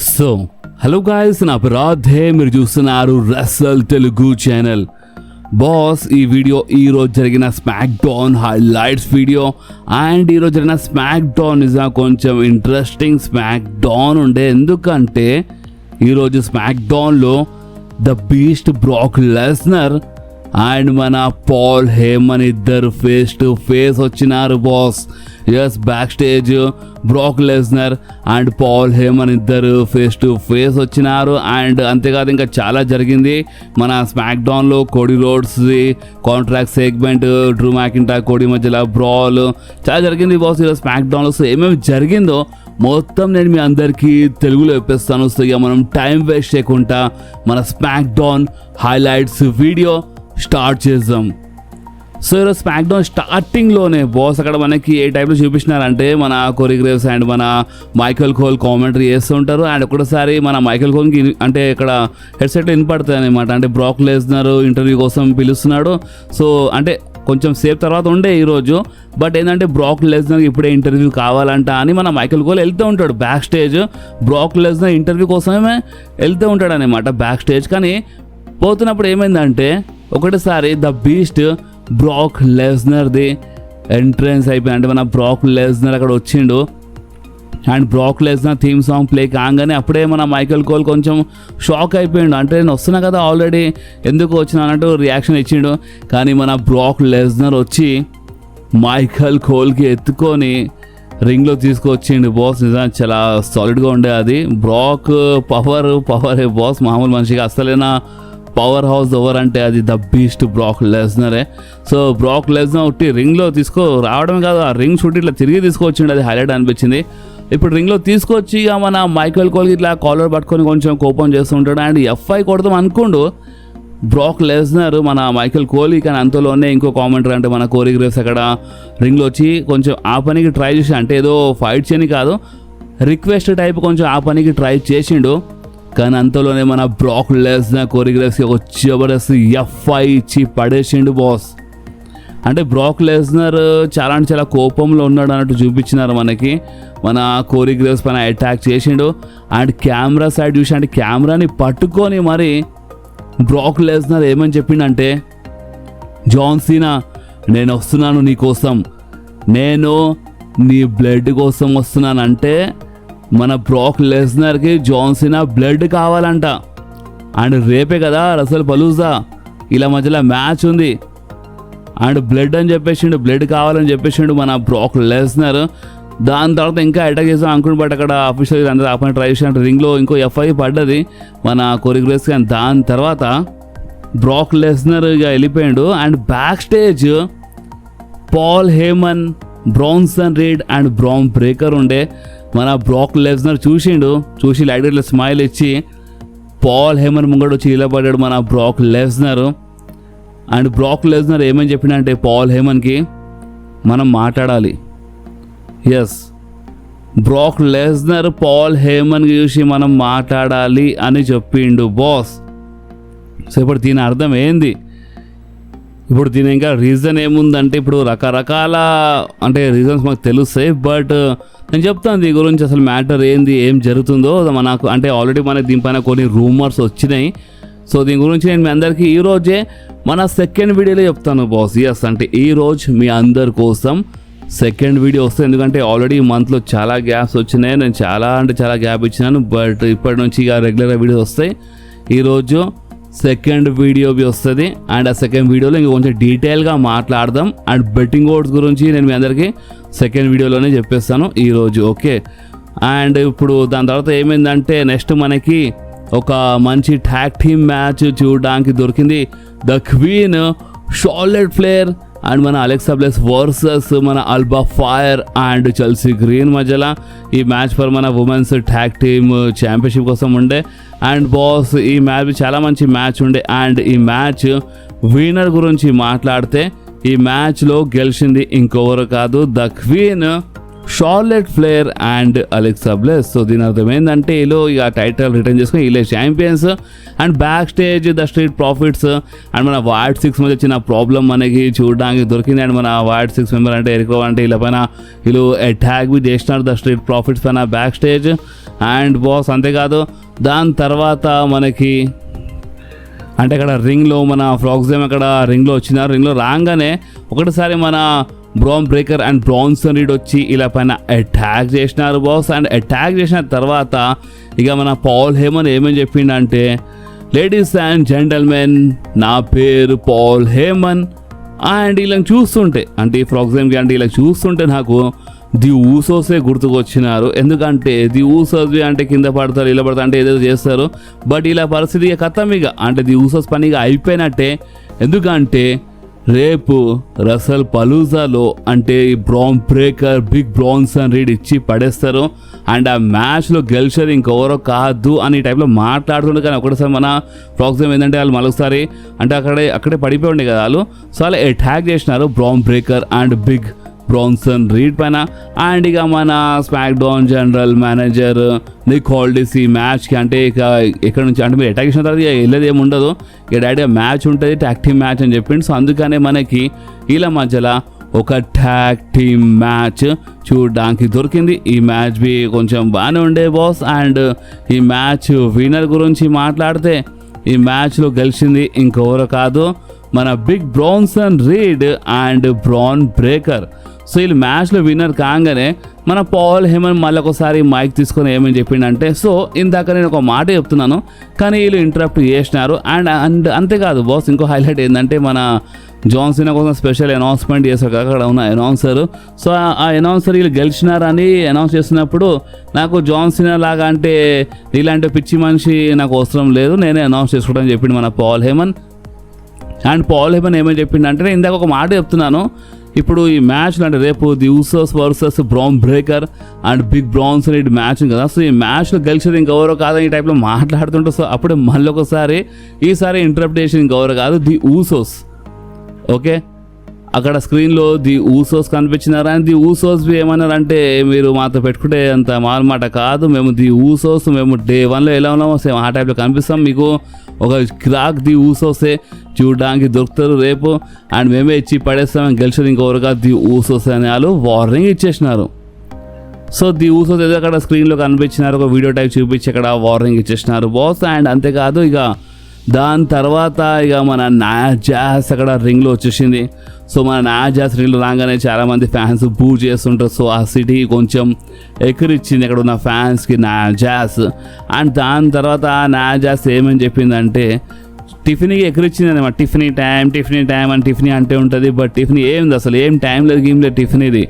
So hello guys, నా అపరాధే మీరు చూస్తున్నారు రసల్ తెలుగు ఛానల్. బాస్, ఈ వీడియో ఈరోజు జరిగిన smack down highlights video. And ఈరోజు జరిగిన స్మాక్ డౌన్ నిజంగా కొంచెం ఇంట్రెస్టింగ్ స్మాక్ డౌన్ ఉండే. ఎందుకంటే ఈరోజు స్మాక్ డౌన్లో the beast Brock Lesnar and మన పాల్ హేమన్ ఇద్దరు ఫేస్ టు ఫేస్ వచ్చినారు boss. Yes, back stage Brock Lesnar and Paul Heyman ఇద్దరు ఫేస్ టు ఫేస్ వచ్చినారు. అండ్ అంతేకాదు ఇంకా చాలా జరిగింది మన స్మాక్ డౌన్లో. కోడీ రోడ్స్ది contract segment, Drew McIntyre Cody మధ్యలో బ్రాల్ చాలా జరిగింది బాస్ ఈరోజు స్మాక్ డౌన్లో. సో ఏమేమి జరిగిందో మొత్తం నేను మీ అందరికీ తెలుగులో చెప్పేస్తాను. సో ఇక మనం టైం వేస్ట్ చేయకుండా మన smack down highlights video start చేద్దాం. సో ఈరోజు స్మాక్ డౌన్ స్టార్టింగ్లోనే బాస్ అక్కడ మనకి ఏ టైప్లో చూపించినారంటే మన కోరీ గ్రేవ్స్ అండ్ మన మైకెల్ కోల్ కామెంటరీ చేస్తూ ఉంటారు. అండ్ ఒకటేసారి మన మైకెల్ కోల్కి అంటే ఇక్కడ హెడ్సెట్ వినపడుతుంది అనమాట. అంటే బ్రాక్ లెస్నర్ ఇంటర్వ్యూ కోసం పిలుస్తున్నాడు. సో అంటే కొంచెం సేపు తర్వాత ఉండే ఈరోజు, బట్ ఏంటంటే బ్రాక్ లెస్నర్ ఇప్పుడే ఇంటర్వ్యూ కావాలంట అని మన మైకెల్ కోల్ వెళ్తూ ఉంటాడు back stage. Brock Lesnar interview కోసమే వెళ్తూ ఉంటాడు అనమాట బ్యాక్ స్టేజ్. కానీ పోతున్నప్పుడు ఏమైందంటే ఒకటేసారి ద బీస్ట్ బ్రాక్ లెస్నర్ది ఎంట్రన్స్ అయిపోయింది. అంటే మన బ్రాక్ లెస్నర్ అక్కడ వచ్చిండు and Brock Lesnar theme song play కాగానే అప్పుడే మన మైకెల్ కోల్ కొంచెం షాక్ అయిపోయిండు. అంటే నేను వస్తున్నా కదా ఆల్రెడీ, ఎందుకు వచ్చినా అన్నట్టు రియాక్షన్ ఇచ్చిండు. కానీ మన బ్రాక్ లెస్నర్ వచ్చి మైకెల్ కోల్కి ఎత్తుకొని రింగ్లో తీసుకొచ్చిండు బాస్. నిజంగా చాలా సాలిడ్గా ఉండే అది. బ్రాక్ పవరే బాస్, మామూలు మనిషిగా అసలేనా పవర్ హౌస్ ఎవరంటే అది ద బీస్ట్ బ్రాక్ లెస్నరే. సో బ్రాక్ లెస్నర్ ఒకటి రింగ్లో రావడమే కాదు, ఆ రింగ్ షూట్ ఇట్లా తిరిగి తీసుకొచ్చిండు. అది హైలైట్ అనిపించింది. ఇప్పుడు రింగ్లో తీసుకొచ్చి ఇక మన మైకెల్ కోల్కి ఇట్లా కాలర్ పట్టుకొని కొంచెం కోపం చేస్తుంటాడు. అండ్ ఎఫ్ఐ కొడదాం అనుకోండు బ్రాక్ లెస్నర్ మన మైకెల్ కోహ్లీ. కానీ అంతలోనే ఇంకో కామెంటరీ అంటే మన కోరీ గ్రేవ్స్ అక్కడ రింగ్లో వచ్చి కొంచెం ఆ పనికి ట్రై చేసి, అంటే ఏదో ఫైట్ చేయని కాదు, రిక్వెస్ట్ టైప్ కొంచెం ఆ పనికి ట్రై చేసిండు. కానీ అంతలోనే మన బ్రాక్ లెస్నర్ కోరీ గ్రేవ్స్కి ఒక జబర్దస్త్ ఎఫ్ఐ ఇచ్చి పడేసిండు బాస్. అంటే బ్రాక్ లెస్నర్ చాలా అంటే చాలా కోపంలో ఉన్నాడు అన్నట్టు చూపించినారు మనకి. మన కోరీ గ్రేవ్స్ పైన అటాక్ చేసిండు. అండ్ కెమెరా సైడ్ చూసి అంటే కెమెరాని పట్టుకొని మరి బ్రాక్ లెస్నర్ ఏమని చెప్పిండంటే, జాన్ సీనా నేను వస్తున్నాను నీ కోసం, నేను నీ బ్లడ్ కోసం వస్తున్నానంటే మన బ్రాక్ లెస్నర్కి జాన్ సీనా బ్లడ్ కావాలంట. అండ్ రేపే కదా రసల్ పలూజా, ఇలా మధ్యలో మ్యాచ్ ఉంది. అండ్ బ్లడ్ అని చెప్పేసిండు, బ్లడ్ కావాలని చెప్పేసిండు మన బ్రాక్ లెస్నర్. దాని తర్వాత ఇంకా అటాక్ చేసాం అనుకుని, బట్ అక్కడ అఫీషియల్ అందరూ ఆపని ట్రై చేసినట్టు రింగ్లో ఇంకో ఎఫ్ఐ పడ్డది మన కోరియోగ్రాఫ్స్. కానీ దాని తర్వాత బ్రాక్ లెస్నర్ ఇక వెళ్ళిపోయాడు. And back stage Paul Heyman, Bronson Reed and Bron Breakker ఉండే. మన బ్రాక్ లెస్నర్ చూసి లైట్ ఇట్లా స్మైల్ ఇచ్చి పాల్ హేమన్ ముంగడు వచ్చి నిలబడ్డాడు మన Brock Lesnar. And Brock Lesnar ఏమని చెప్పిండంటే పాల్ హేమన్కి, మనం మాట్లాడాలి. ఎస్, బ్రాక్ లెస్నర్ పాల్ హేమన్కి చూసి మనం మాట్లాడాలి అని చెప్పిండు బాస్. సో ఇప్పుడు దీని అర్థం ఏంది? ఇప్పుడు దీని ఇంకా రీజన్ ఏముందంటే, ఇప్పుడు రకరకాల అంటే రీజన్స్ మాకు తెలుస్తాయి, బట్ నేను చెప్తాను దీని గురించి అసలు మ్యాటర్ ఏంది, ఏం జరుగుతుందో మనకు. అంటే ఆల్రెడీ మనకి దీనిపైన కొన్ని రూమర్స్ వచ్చినాయి. సో దీని గురించి నేను మీ అందరికీ ఈరోజే మన సెకండ్ వీడియోలో చెప్తాను బాస్. ఎస్, అంటే ఈరోజు మీ అందరి కోసం సెకండ్ వీడియో వస్తుంది. ఎందుకంటే ఆల్రెడీ ఈ మంత్లో చాలా గ్యాప్స్ వచ్చినాయి, నేను చాలా గ్యాప్ ఇచ్చినాను. బట్ ఇప్పటి నుంచి ఇక రెగ్యులర్గా వీడియోస్ వస్తాయి. ఈరోజు సెకండ్ వీడియో వస్తుంది. అండ్ ఆ సెకండ్ వీడియోలో ఇంకా కొంచెం డీటెయిల్గా మాట్లాడదాం. అండ్ బెట్టింగ్ ఓడ్స్ గురించి నేను మీ అందరికీ సెకండ్ వీడియోలోనే చెప్పేస్తాను ఈరోజు, ఓకే. అండ్ ఇప్పుడు దాని తర్వాత ఏమైందంటే నెక్స్ట్ మనకి ఒక మంచి ట్యాగ్ టీమ్ మ్యాచ్ చూడడానికి దొరికింది. The queen Charlotte Flair and మన అలెక్సా బ్లెస్ వర్సెస్ మన Alba Fyre and Chelsea Green మధ్యలో ఈ మ్యాచ్ ఫర్ మన ఉమెన్స్ ట్యాగ్ టీమ్ ఛాంపియన్షిప్ కోసం ఉండే. అండ్ బాస్ ఈ మ్యాచ్ చాలా మంచి మ్యాచ్ ఉండే. అండ్ ఈ మ్యాచ్ విన్నర్ గురించి మాట్లాడితే ఈ మ్యాచ్లో గెలిచింది ఇంకెవరు కాదు, the queen Charlotte Flair and Alexa Bliss. So దీని అర్థం ఏంటంటే వీళ్ళు ఇక టైటిల్ రిటర్న్ చేసుకుని వీళ్ళే champions. And back stage the street profits and మన వైట్ సిక్స్ మధ్య చిన్న ప్రాబ్లం మనకి చూడడానికి దొరికింది. అండ్ మన వైట్ సిక్స్ మెంబర్ అంటే ఎరికో అంటే వీళ్ళ పైన వీళ్ళు అటాక్ బి చేసినారు ద స్ట్రీట్ ప్రాఫిట్స్ పైన బ్యాక్ స్టేజ్. అండ్ బాస్ అంతేకాదు దాని తర్వాత మనకి అంటే అక్కడ రింగ్లో మన ఫ్రాక్సిమ్ అక్కడ రింగ్లో వచ్చినారు. రింగ్లో రాగానే ఒకటిసారి మన bran Breakker and Branson read వచ్చి ఇలా పైన అటాక్ చేసినారు బాస్. అండ్ అటాక్ చేసిన తర్వాత ఇక మన పాల్ హేమన్ ఏమని చెప్పిండంటే, లేడీస్ అండ్ జెంటల్మెన్, నా పేరు పాల్ హేమన్. అండ్ ఇలా చూస్తుంటే అంటే ఈ ఫ్రాక్సిమ్కి అంటే ఇలా చూస్తుంటే నాకు ది ఊసోసే గుర్తుకొచ్చినారు. ఎందుకంటే ది ఊసోస్ అంటే కింద పడతారు, ఇలా పడతారు, అంటే ఏదో చేస్తారు. బట్ ఇలా పరిస్థితి ఇక కథం, ఇక అంటే ది ఊసోస్ పని ఇక అయిపోయినట్టే. ఎందుకంటే రేపు రసల్ పలూజాలో అంటే Bron Breakker big Bronson Reed ఇచ్చి పడేస్తారు. అండ్ ఆ మ్యాచ్లో గెలిచేది ఇంకెవరో కాదు అని టైప్లో మాట్లాడుతుండే. కానీ ఒకటిసారి మన ఫ్రాక్సిమ్ ఏంటంటే వాళ్ళు మరొకసారి అంటే అక్కడే పడిపోయి ఉండే కదా వాళ్ళు. సో అలా అటాక్ చేసినారు Bron Breakker and big Bronson Reed పైన. అండ్ ఇక మన SmackDown general manager Nick Aldis ఈ మ్యాచ్కి అంటే ఇక ఇక్కడ నుంచి అంటే మీరు అటాక్ చేసిన తర్వాత వెళ్ళేది ఏమి ఉండదు, ఇక డైరెక్ట్గా మ్యాచ్ ఉంటుంది, ట్యాగ్ టీమ్ మ్యాచ్ అని చెప్పిండు. సో అందుకనే మనకి వీళ్ళ మధ్యలో ఒక ట్యాగ్ టీమ్ మ్యాచ్ చూడడానికి దొరికింది. ఈ మ్యాచ్ బి కొంచెం బాగానే ఉండే బాస్. అండ్ ఈ మ్యాచ్ విన్నర్ గురించి మాట్లాడితే ఈ మ్యాచ్లో గెలిచింది ఇంకెవరో కాదు మన big Bronson Reed and Bron Breakker. So వీళ్ళు మ్యాచ్లో విన్నర్ కాగానే మన పాల్ హేమన్ మళ్ళీ ఒకసారి మైక్ తీసుకొని ఏమని చెప్పిండంటే, సో ఇందాక నేను ఒక మాట చెప్తున్నాను కానీ వీళ్ళు ఇంటరప్ట్ చేసినారు. అండ్ అంతేకాదు బాస్, ఇంకో హైలైట్ ఏంటంటే మన జాన్ సీనా కోసం స్పెషల్ అనౌన్స్మెంట్ చేశారు కదా అక్కడ ఉన్న అనౌన్సర్. సో ఆ అనౌన్సర్ వీళ్ళు గెలిచినారని అనౌన్స్ చేస్తున్నప్పుడు నాకు జాన్ సీనా లాగా అంటే ఇలాంటి పిచ్చి మనిషి నాకు అవసరం లేదు, నేనే అనౌన్స్ చేసుకోవడం చెప్పిండు మన Paul Heyman. And Paul Heyman ఏమని చెప్పిండంటే, నేను ఇందాక ఒక మాట చెప్తున్నాను, ఇప్పుడు ఈ మ్యాచ్లో అంటే రేపు the Usos versus Bron Breakker and big Bronson Reed match కదా. సో ఈ మ్యాచ్లో గెలిచేది ఇంకెవరో కాదని ఈ టైప్లో మాట్లాడుతుంటే, సో అప్పుడే మళ్ళీ ఒకసారి ఈసారి ఇంటర్ప్రిటేషన్ ఇంకెవరో కాదు ది ఊసోస్. ఓకే, అక్కడ స్క్రీన్లో ది ఊసోస్ కనిపించినారు. అండ్ ది ఊసోస్ ఏమన్నారంటే, మీరు మాతో పెట్టుకుంటే అంత మారమాట కాదు, మేము ది ఊసోస్ మేము డే 1లో ఎలా ఉన్నామో సేమ్ ఆ టైప్లో కనిపిస్తాం, మీకు ఒక క్రాక్ ది ఊసోసే చూడడానికి దొరుకుతారు రేపు, అండ్ మేమే ఇచ్చి పడేస్తాం, గెలిచేది ఇంకొకరుగా ది ఊసోస్ అని వాళ్ళు వార్నింగ్ ఇచ్చేసినారు. సో ది ఊసోస్ ఏదో అక్కడ స్క్రీన్లో కనిపించినారు, ఒక వీడియో టైప్ చూపించి అక్కడ వార్నింగ్ ఇచ్చేసినారు బాస్. అండ్ అంతేకాదు ఇక దాని తర్వాత ఇక మన నాజాస్ అక్కడ రింగ్లో వచ్చేసింది. సో మన నాజాస్ రింగ్లో రాగానే చాలామంది ఫ్యాన్స్ బూ చేస్తుంటారు. సో ఆ సిటీ కొంచెం ఎక్కరిచ్చింది అక్కడ ఉన్న ఫ్యాన్స్కి నాజాస్. అండ్ దాని తర్వాత నాజాస్ ఏమని చెప్పిందంటే, టిఫినీకి ఎక్కరిచ్చింది అనమాట. టిఫినీ టైం అని టిఫినీ అంటే ఉంటుంది, బట్ టిఫినీ ఏంది అసలు ఏం టైం లేదు గేమ్ లేదు టిఫినీది.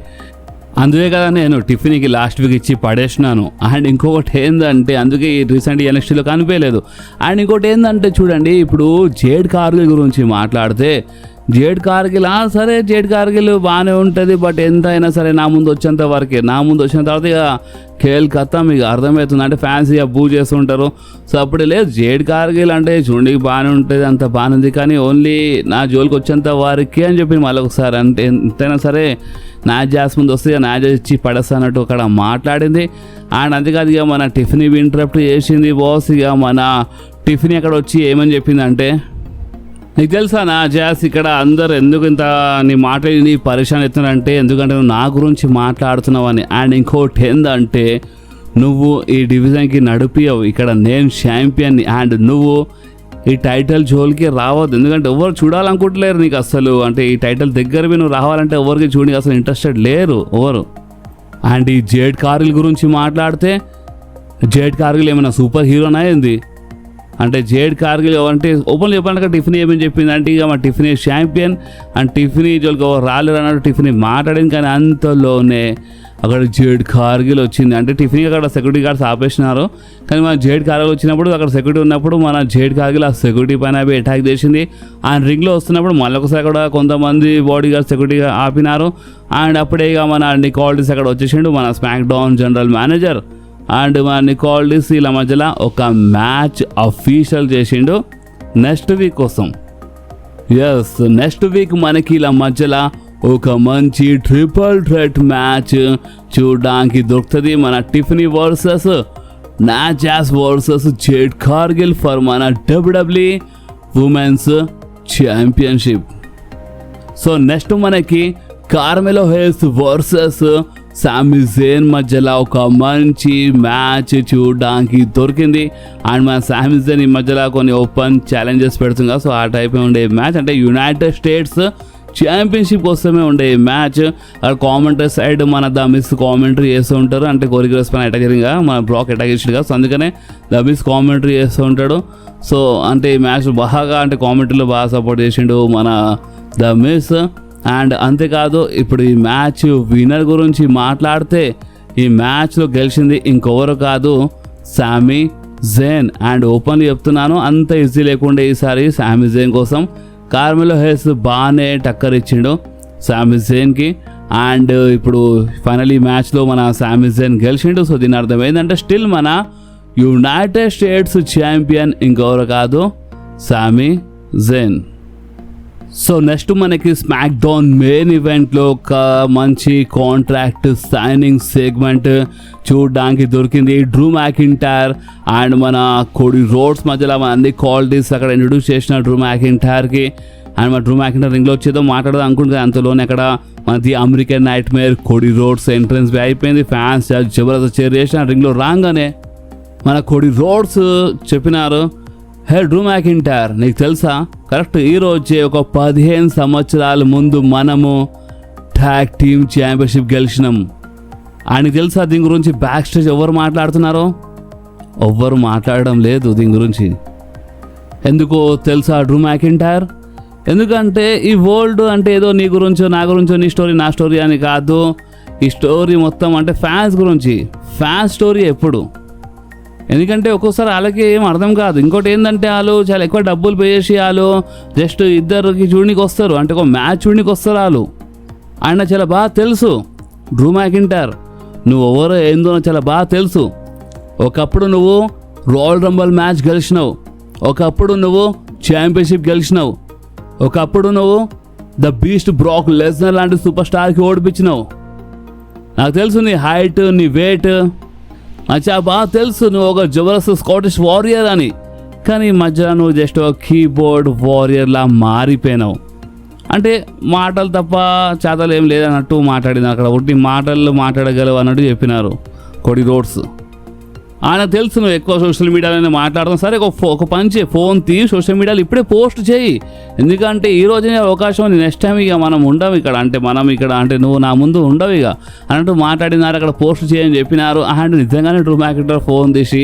అందుకే కదా నేను టిఫినీకి లాస్ట్ వీక్ ఇచ్చి పడేసినాను. అండ్ ఇంకొకటి ఏంటంటే, అందుకే ఈ రీసెంట్ ఎన్ఎక్స్టీలో కనిపించలేదు. అండ్ ఇంకోటి ఏంటంటే చూడండి, ఇప్పుడు జేడ్ కార్గిల్ గురించి మాట్లాడితే, జేడ్ కార్గిల్ సరే జేడ్ కార్గిల్ బాగానే ఉంటుంది, బట్ ఎంత అయినా సరే నా ముందు వచ్చేంత వరకే. నా ముందు వచ్చిన తర్వాత ఇక ఖేల్ కథం, ఇక అర్థమవుతుంది అంటే ఫ్యాన్స్ ఇక బూ చేస్తుంటారు. సో అప్పుడు లేదు జేడ్ కార్గిల్ అంటే చూడండి బాగానే ఉంటుంది, అంత బాగానే ఉంది, కానీ ఓన్లీ నా జోలికి వచ్చేంత వరకే అని చెప్పి మళ్ళీ ఒకసారి అంటే ఎంతైనా సరే నాజాస్ ముందు వస్తే నాజాస్ ఇచ్చి పడేస్తానట్టు అక్కడ మాట్లాడింది. అండ్ అంతేకాదు ఇక మన టిఫినీ ఇంటరప్ట్ చేసింది బాస్. ఇక మన టిఫినీ అక్కడ వచ్చి ఏమని చెప్పిందంటే, నీకు తెలుసా నాజాస్ ఇక్కడ అందరు ఎందుకు ఇంత నీ మాట్లాడి నీ పరిశాన్ ఎత్తున్నారంటే, ఎందుకంటే నువ్వు నా గురించి మాట్లాడుతున్నావని. అండ్ ఇంకోటి ఏందంటే, నువ్వు ఈ డివిజన్కి నడిపియవు, ఇక్కడ నేను ఛాంపియన్ని, అండ్ నువ్వు ఈ టైటిల్ జోలికి రావద్దు, ఎందుకంటే ఎవరు చూడాలనుకుంటలేరు నీకు అసలు. అంటే ఈ టైటిల్ దగ్గరవి నువ్వు రావాలంటే ఎవరికి చూడడానికి అసలు ఇంట్రెస్టెడ్ లేరు ఎవరు. అండ్ ఈ జేడ్ కార్గిల్ గురించి మాట్లాడితే, జేడ్ కార్గిల్ ఏమైనా సూపర్ హీరోనా ఏంది అంటే, జేడ్ కార్గిల్ అంటే ఓపెన్ చెప్పాలంటే టిఫినీ ఏమని చెప్పింది అంటే, ఇక మా టిఫినీ ఛాంపియన్ అండ్ టిఫినీ జోలికి ఎవరు రాలేరు అన్నట్టు టిఫినీ మాట్లాడింది. కానీ అంతలోనే అక్కడ జేడ్ కార్గిల్ వచ్చింది. అంటే టిఫినీ అక్కడ సెక్యూరిటీ గార్డ్స్ ఆపేసినారు, కానీ మన జేడ్ కార్గిల్ వచ్చినప్పుడు అక్కడ సెక్యూరిటీ ఉన్నప్పుడు మన జేడ్ కార్గిల్ ఆ సెక్యూరిటీ పైన అటాక్ చేసింది. ఆ రింగ్లో వస్తున్నప్పుడు మళ్ళీ ఒకసారి కూడా కొంతమంది బాడీ గార్డ్స్ సెక్యూరిటీగా ఆపినారు. అండ్ అప్పుడే ఇక మన నిక్ హాల్డిస్ అక్కడ వచ్చేసిండు, మన SmackDown general manager. And మన నిక్ హాల్డిస్ ఇలా మధ్యలో ఒక మ్యాచ్ అఫీషియల్ చేసిండు నెక్స్ట్ వీక్ కోసం. ఎస్, నెక్స్ట్ వీక్ మనకి ఇలా మధ్యలో ఒక మంచి ట్రిపుల్ థ్రెట్ మ్యాచ్ చూడడానికి దొరుకుతుంది. మన Tiffany versus Nia Jax versus Jade Cargill for మన WWE women's championship. So next మనకి కార్మెలో హేస్ వర్సెస్ సామీ జేన్ మధ్యలో ఒక మంచి మ్యాచ్ చూడడానికి దొరికింది. అండ్ మన సామీ జేన్ ఈ మధ్యలో కొన్ని ఓపెన్ ఛాలెంజెస్ పెడుతుంది కదా, సో ఆ టైప్ ఉండే మ్యాచ్, అంటే యునైటెడ్ స్టేట్స్ ఛాంపియన్షిప్ కోసమే ఉండే మ్యాచ్. అక్కడ కామెంటరీ సైడ్ మన ద మిస్ కామెంటరీ చేస్తూ ఉంటారు, అంటే కోరియోగ్రాఫర్స్ పైన అటాక్ జరిగిందిగా, మన బ్రాక్ అటాక్ చేసాడు కదా, సో అందుకనే ద మిస్ కామెంటరీ చేస్తూ ఉంటాడు. సో అంటే ఈ మ్యాచ్ బాగా అంటే కామెంటరీలో బాగా సపోర్ట్ చేసిండు మన ద మిస్. అండ్ అంతేకాదు ఇప్పుడు ఈ మ్యాచ్ విన్నర్ గురించి మాట్లాడితే ఈ మ్యాచ్లో గెలిచింది ఇంకెవరు కాదు, సామీ జేన్. అండ్ ఓపెన్లీ చెప్తున్నాను, అంత ఈజీ లేకుండా ఈసారి సామీ జేన్ కోసం కార్మెలో హేస్ బాగానే టక్కర్ ఇచ్చిండు సామీ జేన్కి. అండ్ ఇప్పుడు ఫైనల్ ఈ మ్యాచ్లో మన సామీ జేన్ గెలిచిండు. సో దీని అర్థం ఏంటంటే స్టిల్ మన యునైటెడ్ స్టేట్స్ ఛాంపియన్ ఇంకెవరు కాదు, సామీ జేన్. సో నెక్స్ట్ మనకి స్మాక్ డౌన్ మెయిన్ ఈవెంట్లో ఒక మంచి కాంట్రాక్ట్ సైనింగ్ సెగ్మెంట్ చూడడానికి దొరికింది. డ్రూ మ్యాకింటైర్ అండ్ మన కోడీ రోడ్స్ మధ్యలో మన అన్ని క్వాలిటీస్ అక్కడ ఇంట్రొడ్యూస్ చేసిన డ్రూ మ్యాకింటైర్కి. అండ్ మన డ్రూ మ్యాకింటైర్ రింగ్లో వచ్చేదో మాట్లాడదాం అనుకుంటుంది, అంతలోనే అక్కడ మనది American nightmare Cody Rhodes entrance అయిపోయింది. ఫ్యాన్స్ జబర్దస్త్ చేర్ చేసిన రింగ్లో రాగానే మన కోడీ రోడ్స్ చెప్పినారు, హే డ్రూ మ్యాకింటైర్ నీకు తెలుసా, కరెక్ట్ ఈరోజే ఒక 15 సంవత్సరాల ముందు మనము ట్యాగ్ టీమ్ ఛాంపియన్షిప్ గెలిచినాం. ఆయనకు తెలుసా దీని గురించి బ్యాక్ స్టేజ్ ఎవరు మాట్లాడుతున్నారో? ఎవ్వరు మాట్లాడడం లేదు దీని గురించి. ఎందుకో తెలుసా డ్రూ మ్యాకింటైర్? ఎందుకంటే ఈ వరల్డ్ అంటే ఏదో నీ గురించో నా గురించో నీ స్టోరీ నా స్టోరీ అని కాదు, ఈ స్టోరీ మొత్తం అంటే ఫ్యాన్స్ గురించి. ఫ్యాన్స్ స్టోరీ ఎప్పుడు, ఎందుకంటే ఒక్కోసారి వాళ్ళకి ఏం అర్థం కాదు. ఇంకోటి ఏంటంటే వాళ్ళు చాలా ఎక్కువ డబ్బులు పే చేసి వాళ్ళు జస్ట్ ఇద్దరికి చూడడానికి వస్తారు, అంటే ఒక మ్యాచ్ చూడడానికి వస్తారు వాళ్ళు. ఆయన చాలా బాగా తెలుసు డ్రూ మ్యాకింటైర్ నువ్వు ఎవరో ఏందో చాలా బాగా తెలుసు. ఒకప్పుడు నువ్వు రాయల్ రంబల్ మ్యాచ్ గెలిచినావు, ఒకప్పుడు నువ్వు ఛాంపియన్షిప్ గెలిచినావు, ఒకప్పుడు నువ్వు ద బీస్ట్ బ్రాక్ లెస్నర్ లాంటి సూపర్ స్టార్కి ఓడిపించినావు. నాకు తెలుసు నీ హైట్ నీ వెయిట్, అచ్చా బాగా తెలుసు నువ్వు ఒక జబర్దస్త్ స్కాటిష్ వారియర్ అని. కానీ ఈ మధ్య నువ్వు జస్ట్ ఒక కీబోర్డ్ వారియర్లా మారిపోయినావు. అంటే మాటలు తప్ప చేతలు ఏం లేదన్నట్టు మాట్లాడింది అక్కడ. ఒకటి మాటలు మాట్లాడగలవు అన్నట్టు చెప్పినారు కోడీ రోడ్స్. ఆయన తెలుసు నువ్వు ఎక్కువ సోషల్ మీడియాలోనే మాట్లాడతాం, సరే ఒక పని చేయి, ఫోన్ తీసి సోషల్ మీడియాలో ఇప్పుడే పోస్ట్ చేయి. ఎందుకంటే ఈ రోజునే అవకాశం ఉంది, నెక్స్ట్ టైం ఇక మనం ఉండవు ఇక్కడ, అంటే మనం ఇక్కడ అంటే నువ్వు నా ముందు ఉండవు ఇక అన్నట్టు మాట్లాడినారు. అక్కడ పోస్ట్ చేయని చెప్పినారు. అండ్ నిజంగానే డ్రూ మ్యాకింటైర్ ఫోన్ తీసి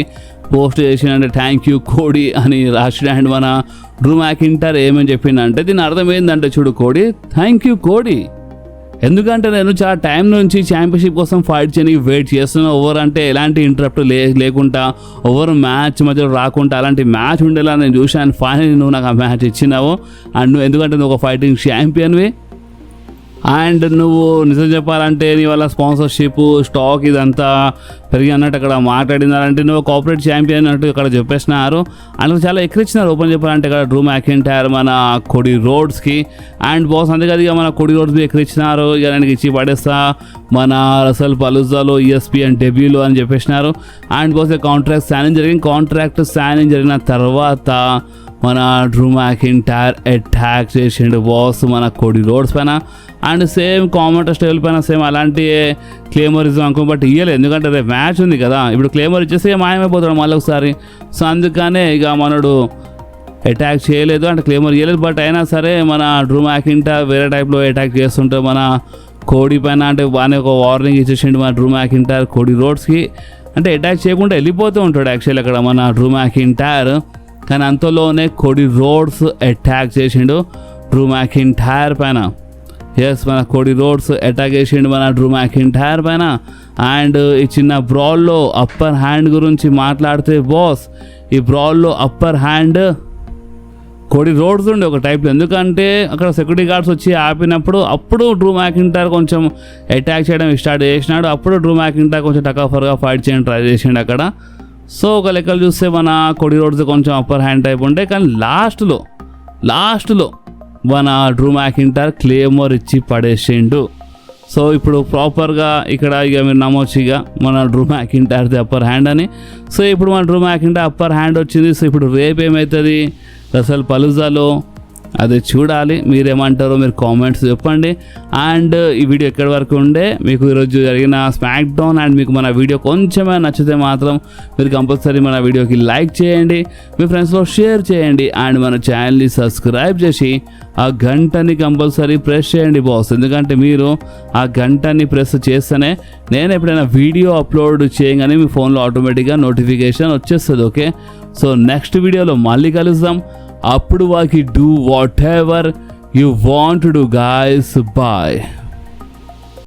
పోస్ట్ చేసిందంటే థ్యాంక్ యూ కోడీ అని రాసిన. అండ్ మన డ్రూ మ్యాకింటైర్ ఏమని చెప్పిందంటే దీని అర్థం ఏంటంటే చూడు కోడీ, థ్యాంక్ యూ కోడీ, ఎందుకంటే నేను చాలా టైం నుంచి ఛాంపియన్షిప్ కోసం ఫైట్ చేయడానికి వెయిట్ చేస్తున్నాను. ఓవర్ అంటే ఎలాంటి ఇంటరప్ట్ లేకుండా ఓవర్ మ్యాచ్ మధ్యలో రాకుండా అలాంటి మ్యాచ్ ఉండేలా నేను చూశాను. ఫైనల్ నువ్వు నాకు ఆ మ్యాచ్ ఇచ్చినావు. అండ్ నువ్వు ఎందుకంటే నువ్వు ఒక ఫైటింగ్ ఛాంపియన్వి. అండ్ నువ్వు నిజం చెప్పాలంటే నీ వల్ల స్పాన్సర్షిప్ స్టాక్ ఇదంతా పెరిగి అన్నట్టు అక్కడ మాట్లాడినారంటే నువ్వు కార్పొరేట్ ఛాంపియన్ అన్నట్టు ఇక్కడ చెప్పేసినారు. అందులో చాలా ఎక్కిరించినారు ఓపెన్ చెప్పాలంటే ఇక్కడ డ్రూ మ్యాకింటైర్ మన కోడీ రోడ్స్కి. అండ్ బాస్ అందుకని ఇక మన కోడీ రోడ్స్ని ఎక్కిరించినారు. ఇక నేను ఇచ్చి పడేస్తా మన రసల్ పలుజాలో ESPN డెబ్యూలో అని చెప్పేసినారు. అండ్ బాస్ కాంట్రాక్ట్ సైనింగ్ జరిగింది. కాంట్రాక్ట్ సైనింగ్ జరిగిన తర్వాత మన డ్రూ మ్యాకింటైర్ అటాక్ చేసిండు బాస్ మన కోడీ రోడ్స్ పైన. అండ్ సేమ్ కామెంటర్ స్టైల్ పైన సేమ్ అలాంటి క్లేమరిజం అనుకో, బట్ ఇయ్యలేదు ఎందుకంటే రేపు మ్యాచ్ ఉంది కదా. ఇప్పుడు క్లేమర్ ఇచ్చేసి మాయమైపోతాడు మళ్ళీ ఒకసారి. సో అందుకనే ఇక మనడు అటాక్ చేయలేదు అంటే క్లేమర్ ఇయ్యలేదు. బట్ అయినా సరే మన డ్రూ మ్యాకింటైర్ వేరే టైప్లో అటాక్ చేస్తుంటే మన కోడీ పైన అంటే బాగానే ఒక వార్నింగ్ ఇచ్చేసిండు మన డ్రూ మ్యాకింటైర్ కోడీ రోడ్స్కి. అంటే అటాక్ చేయకుండా వెళ్ళిపోతూ ఉంటాడు యాక్చువల్లీ అక్కడ మన డ్రూ మ్యాకింటైర్. కానీ అంతలోనే కోడీ రోడ్స్ అటాక్ చేసిండు డ్రూ మ్యాకింటైర్ పైన. ఎస్ మన కోడీ రోడ్స్ అటాక్ చేసిండు మన డ్రూ మ్యాకింటైర్ పైన. అండ్ ఈ చిన్న బ్రాల్లో అప్పర్ హ్యాండ్ గురించి మాట్లాడితే బాస్, ఈ బ్రాల్లో అప్పర్ హ్యాండ్ కోడీ రోడ్స్ ఉండే ఒక టైప్లో. ఎందుకంటే అక్కడ సెక్యూరిటీ గార్డ్స్ వచ్చి ఆపినప్పుడు అప్పుడు డ్రూ మ్యాకింటైర్ కొంచెం అటాక్ చేయడం స్టార్ట్ చేసినాడు. అప్పుడు డ్రూ మ్యాకింటైర్ కొంచెం టకఫర్గా ఫైట్ చేయడం ట్రై చేసిండు అక్కడ. సో ఒక లెక్కలు చూస్తే మన కోడీ రోడ్స్ కొంచెం అప్పర్ హ్యాండ్ టైప్ ఉండే. కానీ లాస్ట్లో మన డ్రూ మ్యాకింటైర్ క్లేమర్ ఇచ్చి పడేసిండు. సో ఇప్పుడు ప్రాపర్గా ఇక్కడ ఇక మీరు నమ్మొచ్చు ఇక మన డ్రూ మ్యాకింటైర్ది అప్పర్ హ్యాండ్ అని. సో ఇప్పుడు మన డ్రూ మ్యాకింటైర్ అప్పర్ హ్యాండ్ వచ్చింది. సో ఇప్పుడు రేపు ఏమవుతుంది రసల్ పలుజాలో అది చూడాలి. మీరేమంటారో మీరు కామెంట్స్ చెప్పండి. అండ్ ఈ వీడియో ఎక్కడి వరకు ఉండే, మీకు ఈరోజు జరిగిన స్మాక్ డౌన్ అండ్ మీకు మన వీడియో కొంచెమే నచ్చితే మాత్రం మీరు కంపల్సరీ మన వీడియోకి లైక్ చేయండి, మీ ఫ్రెండ్స్లో షేర్ చేయండి అండ్ మన ఛానల్ని సబ్స్క్రైబ్ చేసి ఆ గంటని కంపల్సరీ ప్రెస్ చేయండి బాస్. ఎందుకంటే మీరు ఆ గంటని ప్రెస్ చేస్తేనే నేను ఎప్పుడైనా వీడియో అప్లోడ్ చేయగానే మీ ఫోన్లో ఆటోమేటిక్గా నోటిఫికేషన్ వచ్చేస్తుంది. ఓకే, సో నెక్స్ట్ వీడియోలో మళ్ళీ కలుద్దాం. అప్పుడు వాకి do whatever you want to do guys. Bye.